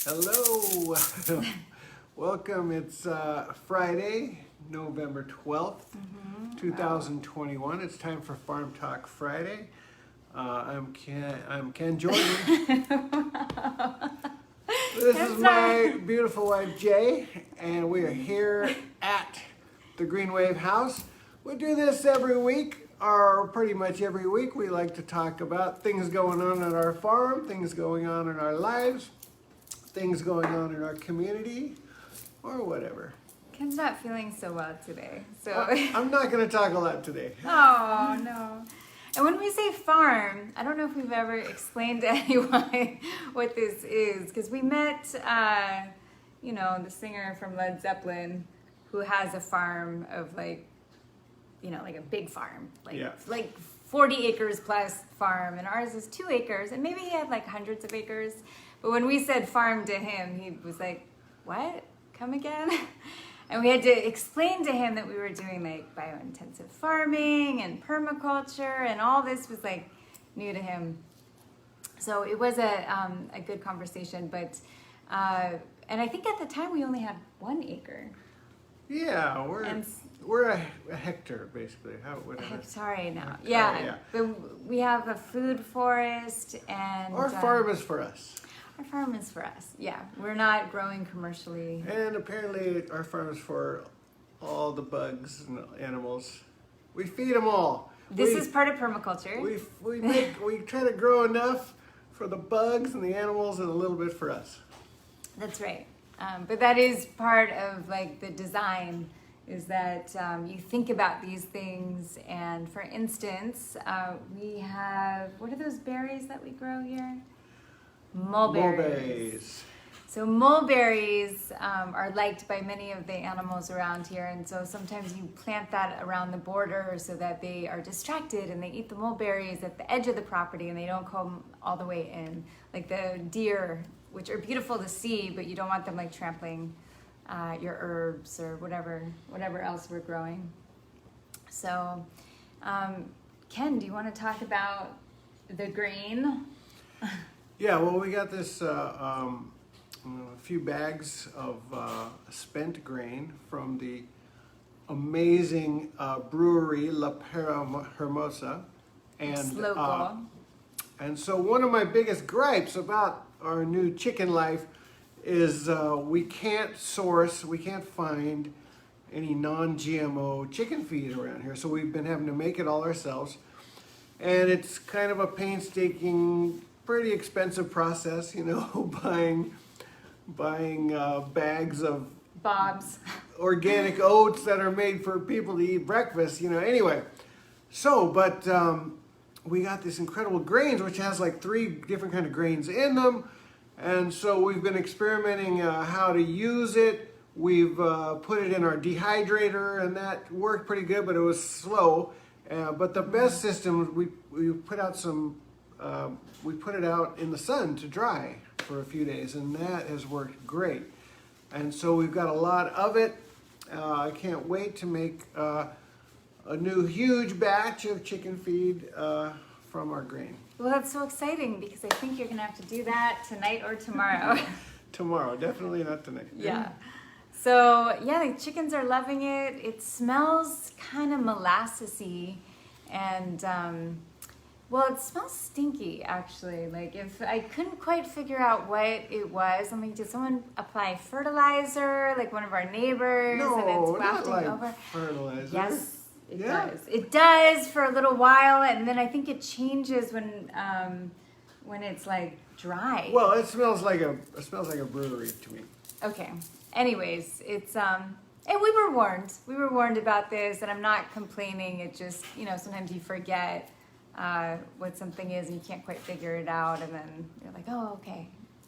Hello, welcome. It's Friday, November 12th, 2021. It's time for Farm Talk Friday. I'm Ken Jordan. This is my beautiful wife Jay, and we are here at the Green Wave House. We do this every week, or pretty much every week. We like to talk about things going on at our farm, things going on in our lives, things going on in our community, or whatever. Ken's not feeling so well today, so I'm not going to talk a lot today. Oh no. And when we say farm, I don't know if we've ever explained to anyone what this is, because we met the singer from Led Zeppelin, who has a farm of like a big farm, like 40 acres plus farm, and ours is 2 acres, and maybe he had like hundreds of acres. But when we said farm to him, he was like, "What? Come again?" And we had to explain to him that we were doing like biointensive farming and permaculture, and all this was like new to him. So it was a good conversation, but and I think at the time we only had 1 acre. Yeah, we're a hectare basically. Sorry, no. Hectare, Yeah, but we have a food forest, and our farm is for us. Our farm is for us. Yeah, we're not growing commercially. And apparently our farm is for all the bugs and animals. We feed them all. This is part of permaculture. We try to grow enough for the bugs and the animals and a little bit for us. That's right. But that is part of like the design, is that you think about these things. And for instance, we have, what are those berries that we grow here? Mulberries. So mulberries are liked by many of the animals around here, and so sometimes you plant that around the border so that they are distracted and they eat the mulberries at the edge of the property and they don't come all the way in. Like the deer, which are beautiful to see, but you don't want them like trampling your herbs or whatever else we're growing. So, Ken, do you want to talk about the grain? Yeah, well, we got this a few bags of spent grain from the amazing brewery La Pera Hermosa, It's local. And so one of my biggest gripes about our new chicken life is we can't find any non-GMO chicken feed around here. So we've been having to make it all ourselves, and it's kind of a painstaking, pretty expensive process, buying bags of Bob's organic oats that are made for people to eat breakfast, anyway. So, but we got this incredible grains, which has like 3 different kind of grains in them. And so we've been experimenting how to use it. We've put it in our dehydrator, and that worked pretty good, but it was slow. But the best system, we put out we put it out in the sun to dry for a few days, and that has worked great. And so we've got a lot of it. I can't wait to make a new huge batch of chicken feed from our grain. Well, that's so exciting, because I think you're going to have to do that tonight or tomorrow. Tomorrow, definitely not tonight. Yeah. So, yeah, the chickens are loving it. It smells kind of molassesy, and well, it smells stinky, actually. Like, if I couldn't quite figure out what it was, I'm like, did someone apply fertilizer, like one of our neighbors, and it's wafting not like over? Fertilizer. Yes, it does. It does for a little while, and then I think it changes when it's like dry. Well, it smells like a brewery to me. Okay. Anyways, it's and we were warned. We were warned about this, and I'm not complaining. It just, sometimes you forget what something is and you can't quite figure it out, and then you're like, oh, okay,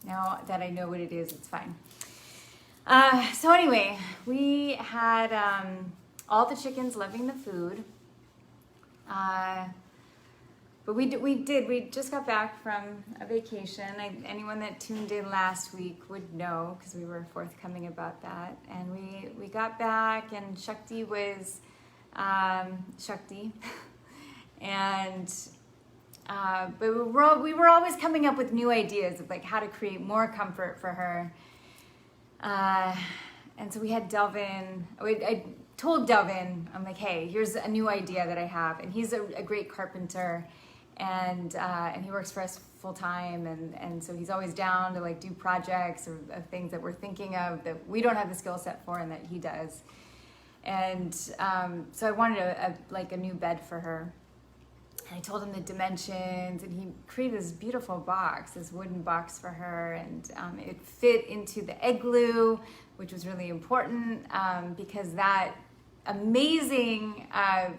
now that I know what it is, it's fine. So anyway, we had all the chickens loving the food, but we just got back from a vacation. Anyone that tuned in last week would know, because we were forthcoming about that, and we got back, and Shakti was Shakti. And But we were always coming up with new ideas of like how to create more comfort for her. And so we had Delvin. I told Delvin, I'm like, hey, here's a new idea that I have, and he's a great carpenter, and he works for us full time, and so he's always down to like do projects or things that we're thinking of that we don't have the skill set for and that he does. And so I wanted a new bed for her. And I told him the dimensions, and he created this beautiful box, this wooden box for her, and it fit into the igloo, which was really important because that amazing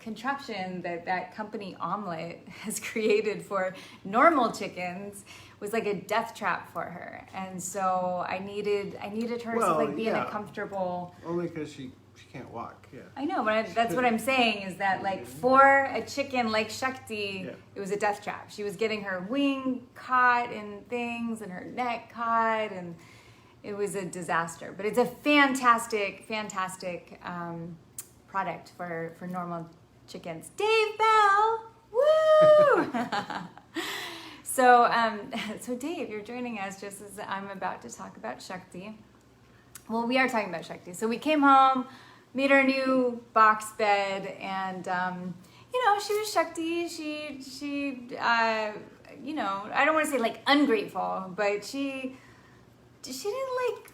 contraption that company Omelette has created for normal chickens was like a death trap for her, and so I needed her to like be in a comfortable. Only because she can't walk. Yeah. I know, but that's what I'm saying is that like for a chicken like Shakti, it was a death trap. She was getting her wing caught in things and her neck caught, and it was a disaster. But it's a fantastic product for normal chickens. Dave Bell, woo! So Dave, you're joining us just as I'm about to talk about Shakti. Well, we are talking about Shakti. So we came home, made our new box bed, and she was Shakti. She I don't want to say like ungrateful, but she didn't like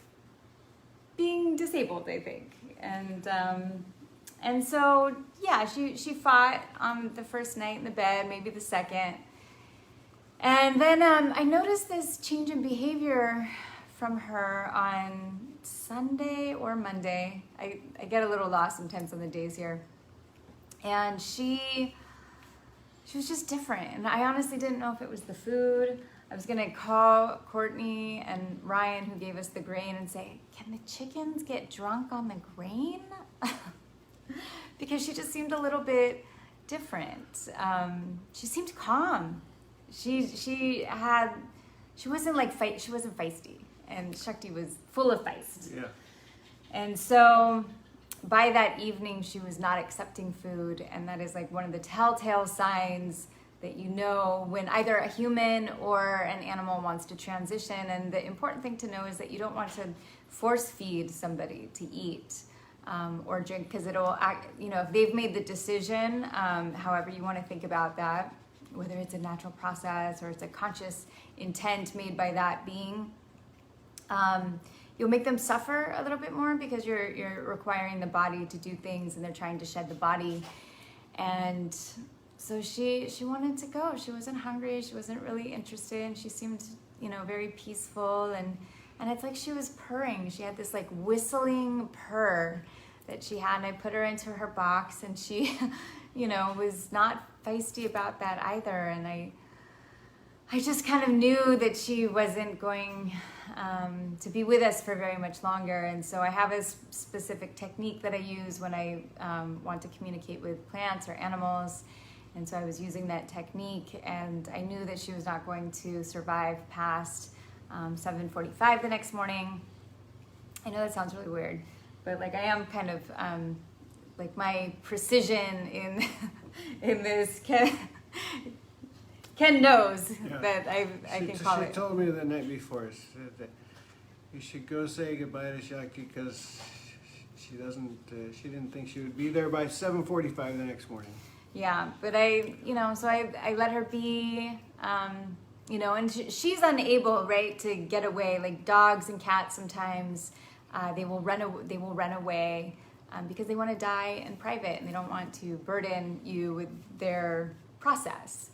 being disabled, I think, and so yeah, she fought on the first night in the bed, maybe the second, and then I noticed this change in behavior from her on Sunday or Monday. I get a little lost sometimes on the days here, and she was just different, and I honestly didn't know if it was the food. I was gonna call Courtney and Ryan, who gave us the grain, and say, can the chickens get drunk on the grain? Because she just seemed a little bit different. She seemed calm. She wasn't like she wasn't feisty, and Shakti was full of feist. Yeah. And so by that evening, she was not accepting food, and that is like one of the telltale signs that you know when either a human or an animal wants to transition. And the important thing to know is that you don't want to force feed somebody to eat or drink, because it'll act, if they've made the decision, however you want to think about that, whether it's a natural process or it's a conscious intent made by that being, you'll make them suffer a little bit more because you're requiring the body to do things, and they're trying to shed the body. And so she wanted to go. She wasn't hungry. She wasn't really interested. And she seemed, very peaceful. And it's like she was purring. She had this like whistling purr that she had. And I put her into her box, and she, was not feisty about that either. And I just kind of knew that she wasn't going to be with us for very much longer. And so I have a specific technique that I use when I want to communicate with plants or animals. And so I was using that technique, and I knew that she was not going to survive past 7:45 the next morning. I know that sounds really weird, but like I am kind of like my precision in this Ken knows that I can call it. She told me the night before that you should go say goodbye to Shakti because she didn't think she would be there by 7:45 the next morning. Yeah, but I let her be, and she's unable, right, to get away. Like dogs and cats sometimes, they will run away because they want to die in private, and they don't want to burden you with their process.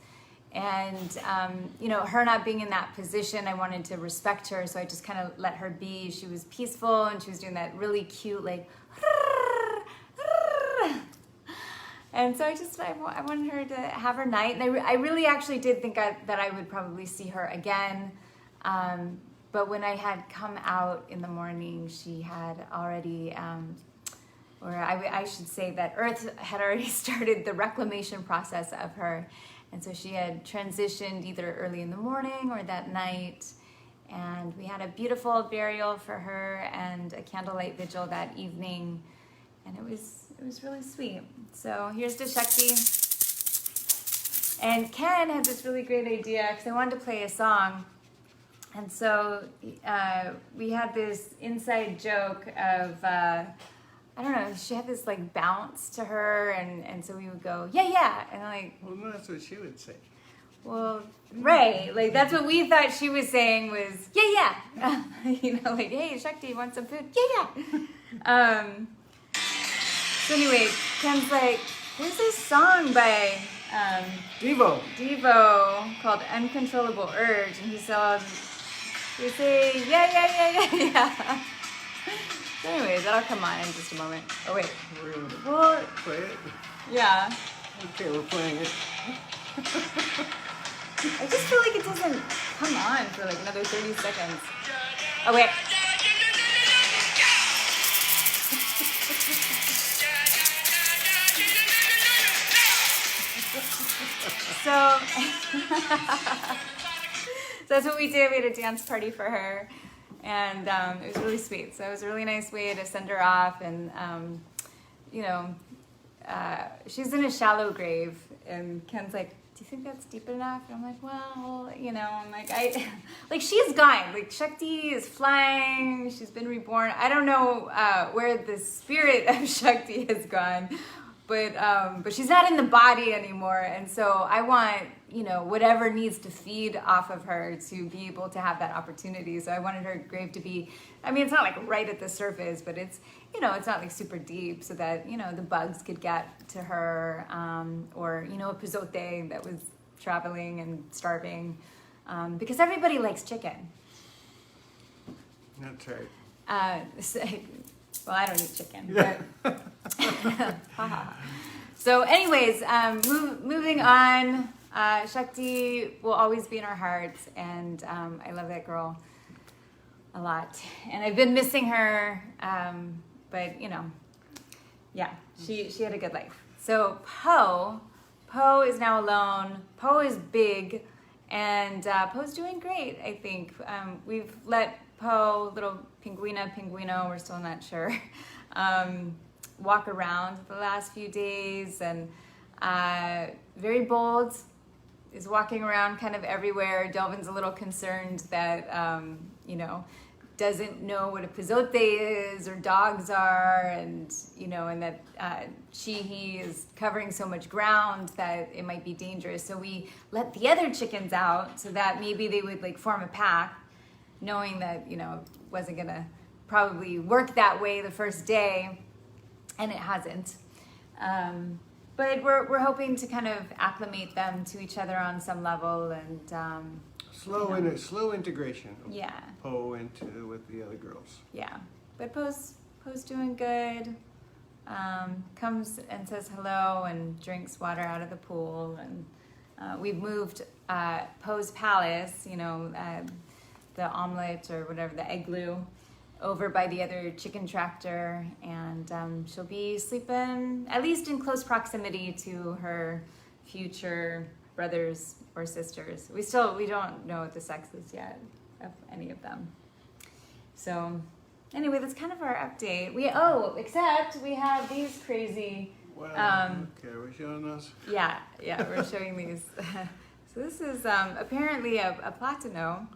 And, her not being in that position, I wanted to respect her, so I just kind of let her be. She was peaceful, and she was doing that really cute, like, and so I wanted her to have her night. And I really actually did think that I would probably see her again. But when I had come out in the morning, she had already, or I should say that Earth had already started the reclamation process of her. And so she had transitioned either early in the morning or that night. And we had a beautiful burial for her and a candlelight vigil that evening. And it was really sweet. So here's to Shakti. And Ken had this really great idea because I wanted to play a song. And so we had this inside joke of, I don't know, she had this like bounce to her. And so we would go, yeah, yeah. And like, Well, no, that's what she would say. well, right. Like that's what we thought she was saying was, yeah, yeah. You know, like, hey, Shakti, you want some food? Yeah, yeah. So anyway, Ken's like, there's this song by Devo. Devo called Uncontrollable Urge. And he said, we say, yeah, yeah, yeah, yeah, yeah. So anyways, that'll come on in just a moment. Oh, wait. We're going to Well, play it. yeah. Okay, we're playing it. I just feel like it doesn't come on for like another 30 seconds. Oh, wait. So, so that's what we did. We had a dance party for her, and it was really sweet. So it was a really nice way to send her off, and you know, she's in a shallow grave, and Ken's like, do you think that's deep enough? And I'm like, well, you know, I'm like, like she's gone. Like Shakti is flying. She's been reborn. I don't know where the spirit of Shakti has gone, but she's not in the body anymore. And so I want, you know, whatever needs to feed off of her to be able to have that opportunity. So I wanted her grave to be, I mean, it's not like right at the surface, but it's, you know, it's not like super deep so that, you know, the bugs could get to her, or, you know, a pizote that was traveling and starving, because everybody likes chicken. That's right. Well, I don't eat chicken, but so anyways, moving on, Shakti will always be in our hearts, and I love that girl a lot, and I've been missing her, but you know, yeah, she had a good life. So Poe is now alone. Poe is big, and Poe's doing great, I think. We've let Poe, little Pinguino, we're still not sure, walk around the last few days, and very bold, is walking around kind of everywhere. Delvin's a little concerned that, you know, doesn't know what a pizote is or dogs are, and, you know, and that he is covering so much ground that it might be dangerous. So we let the other chickens out so that maybe they would like form a pack, knowing that, you know, it wasn't gonna probably work that way the first day, and it hasn't. But we're hoping to kind of acclimate them to each other on some level, and slow integration. Of yeah, Poe into with the other girls. yeah. But Poe's doing good. Comes and says hello and drinks water out of the pool, and we've moved Poe's palace, you know, the omelet or whatever, the igloo, over by the other chicken tractor, and she'll be sleeping at least in close proximity to her future brothers or sisters. We don't know what the sexes yet of any of them. So anyway, that's kind of our update. Except we have these crazy. Well, okay, we're showing us. Yeah, we're showing these. So this is apparently a platano.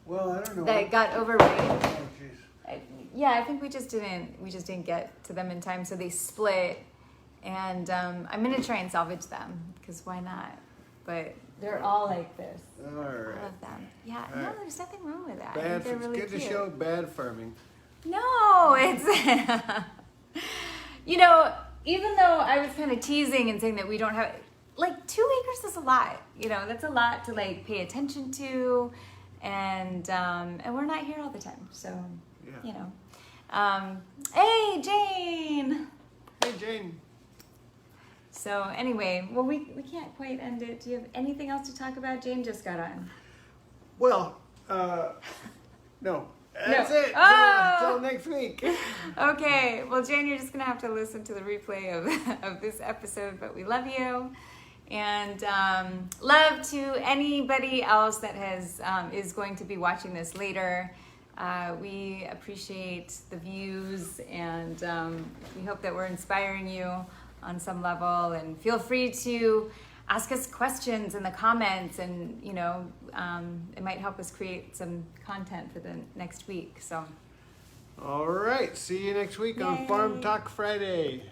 Well, I don't know. That got overrated. Oh, jeez. Yeah, I think we just didn't get to them in time, so they split. And I'm gonna try and salvage them because why not? But they're all like this. All right. All of them. Yeah, All no, right. there's nothing wrong with that. I Bad. think they're It's really good cute. to show bad farming. No, it's you know, even though I was kind of teasing and saying that we don't have like 2 acres is a lot. You know, that's a lot to like pay attention to, and we're not here all the time, so Yeah. you know. Hey, Jane. Hey, Jane. So anyway, well, we can't quite end it. Do you have anything else to talk about? Jane just got on. Well, no. That's No. it. Oh! Till next week. Okay, well, Jane, you're just gonna have to listen to the replay of this episode, but we love you, and love to anybody else that has is going to be watching this later. We appreciate the views, and we hope that we're inspiring you on some level, and feel free to ask us questions in the comments, and you know, it might help us create some content for the next week. So, all right, see you next week on Yay. Farm Talk Friday.